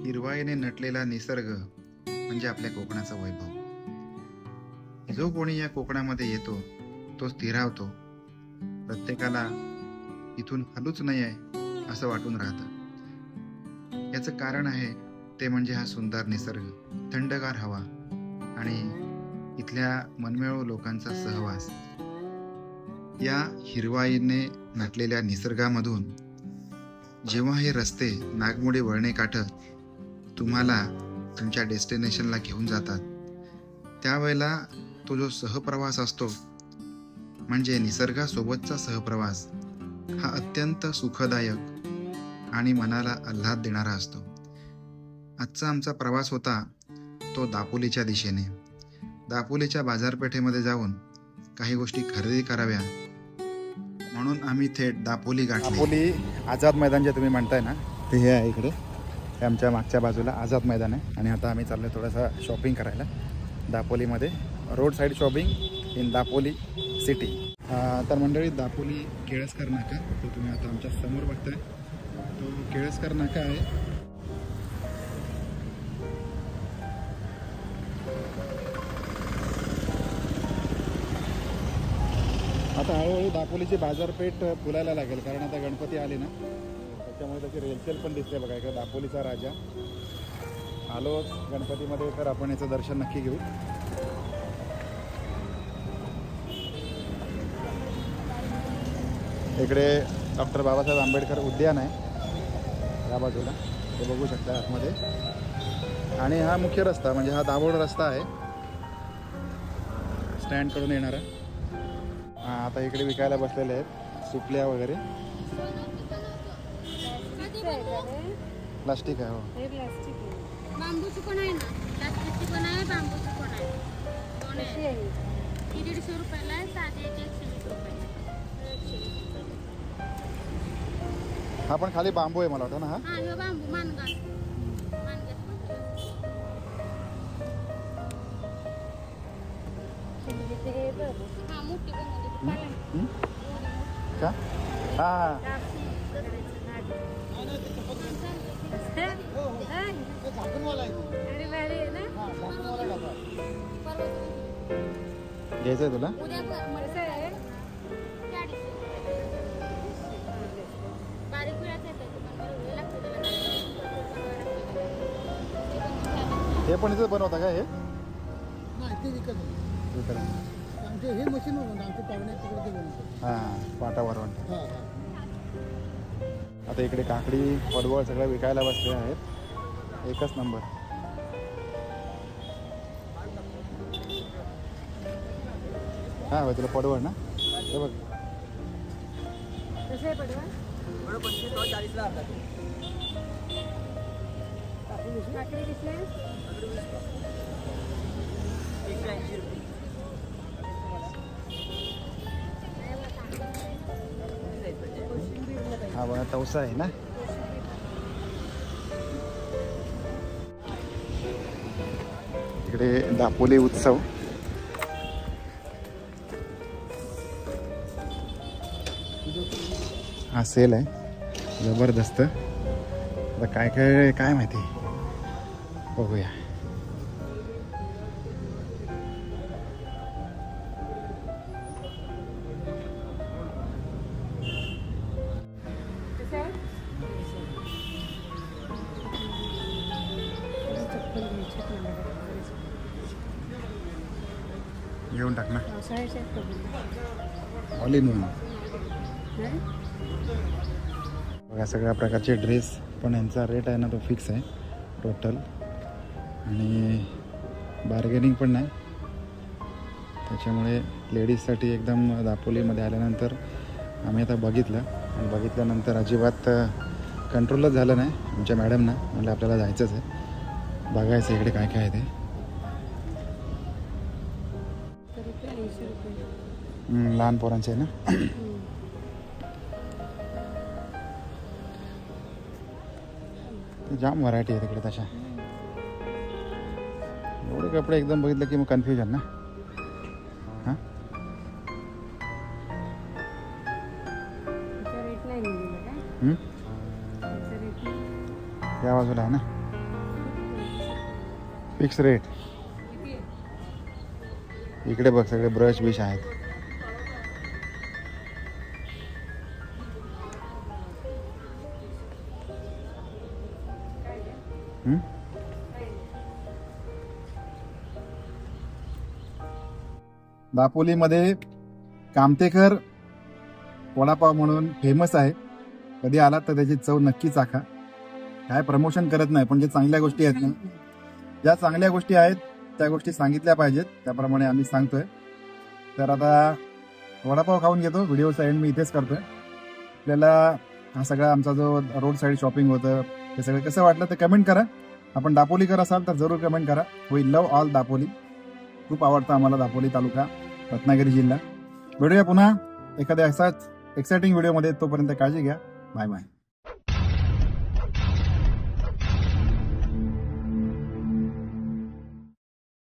हिरवाईने नटलेला निसर्ग म्हणजे आपल्या कोकणाचा वैभव. जो कोणी या कोकणामध्ये येतो तो स्थिरावतो. प्रत्येकाला इथून हलूच नाही आहे असं वाटून राहतं. याचं कारण आहे ते म्हणजे हा सुंदर निसर्ग, थंडगार हवा आणि इथल्या मनमिळावू लोकांचा सहवास. या हिरवाईने नटलेल्या निसर्गामधून जेव्हा हे रस्ते नागमोडी वळणे काठ तुम्हाला तुमच्या डेस्टिनेशनला घेऊन जातात, त्यावेळेला तो जो सहप्रवास असतो म्हणजे निसर्गासोबतचा सहप्रवास हा अत्यंत सुखदायक आणि मनाला आल्हाद देणारा असतो. आजचा आमचा प्रवास होता तो दापोलीच्या दिशेने. दापोलीच्या बाजारपेठेमध्ये जाऊन काही गोष्टी खरेदी कराव्या म्हणून आम्ही थेट दापोली गाठली. दापोली आझाद मैदान जे तुम्ही म्हणताय ना, ते हे आहे इकडे. हे आमच्या मागच्या बाजूला आझाद मैदान आहे आणि आता आम्ही चाललो थोडासा शॉपिंग करायला दापोलीमध्ये. Road side shopping in Dapoli city. तर मंडळी, दापोली केळसकर नाका तो तुम्ही आता आमच्या समोर बघताय, तो केळसकर नाका आहे. आता हळूहळू दापोलीची बाजारपेठ फुलायला लागेल, कारण आता गणपती आले ना, त्याच्यामुळे त्याची रेलचेल पण दिसते. बघा इकडे दापोलीचा राजा आलो गणपतीमध्ये, तर आपण याचं दर्शन नक्की घेऊ. इकडे डॉक्टर बाबासाहेब आंबेडकर उद्यान आहे या बाजूला, ते बघू शकता आतमध्ये. आणि हा मुख्य रस्ता म्हणजे हा दाभोळ रस्ता आहे स्टँडकडून येणारा. आता इकडे विकायला बसलेले आहेत सुपल्या वगैरे. प्लास्टिक आहे. हो, बांबूची पण आहे ना, प्लास्टिकची पण आहे, बांबूची पण आहे. दोन आहे. 150 रुपयाला आहे, साधे 120 रुपयाला. हा पण खाली बांबू आहे मला वाटतं ना. हा हे बांबू मानगास. हा मोठी का? हा घ्यायचंय तुला? हे पण इथं बनवता का? हे हे मशीन आमचे पाहुणे तिकडे बनवतात. हां, पाटावर. आता इकडे काकडी पडवळ सगळं विकायला बसले आहेत. एकच नंबर. हा तुला पडवळ ना, हे बघ. हा बघा, तवसा आहे ना. इकडे दापोली उत्सव. हा सेल आहे जबरदस्त. आता काय काय काय माहिती, बघूया. घेऊन टाक ना, ऑल इन वन. बघा सगळ्या प्रकारचे ड्रेस, पण यांचा रेट आहे ना तो फिक्स आहे टोटल, आणि बार्गेनिंग पण नाही. त्याच्यामुळे लेडीजसाठी एकदम दापोलीमध्ये आल्यानंतर आम्ही आता बघितलं, आणि बघितल्यानंतर अजिबात कंट्रोलच झालं नाही आमच्या मॅडमना. म्हणजे आपल्याला जायचंच आहे, बघायचं इकडे काय काय आहे ते. लहान पोरांचे आहे ना. जाम व्हरायटी आहे तिकडे तशा. एवढे कपडे एकदम बघितलं की मग कन्फ्युजन ना. हां, या बाजूला आहे ना. Fix rate. इकडे बघ सगळे ब्रश बिश आहेत. दापोलीमध्ये कामतेकर वडापाव म्हणून फेमस आहे. कधी आलात तर त्याची चव नक्की चाखा. काय प्रमोशन करत नाही, पण जे चांगल्या गोष्टी आहेत ना, ज्या चांगल्या गोष्टी आहेत त्या गोष्टी सांगितल्या पाहिजेत, त्याप्रमाणे आम्ही सांगतोय. तर आता वडापाव खाऊन घेतो. व्हिडिओचा एंड मी इथेच करतोय. आपल्याला हा सगळा आमचा जो रोड साईड शॉपिंग होतं ते सगळं कसं वाटलं ते कमेंट करा. आपण दापोलीकर असाल तर जरूर कमेंट करा. We love all Dapoli. खूप आवडतं आम्हाला दापोली तालुका, रत्नागिरी जिल्हा. भेटूया पुन्हा एखाद्या असाच एक्साइटिंग व्हिडिओमध्ये. तोपर्यंत काळजी घ्या. Bye bye.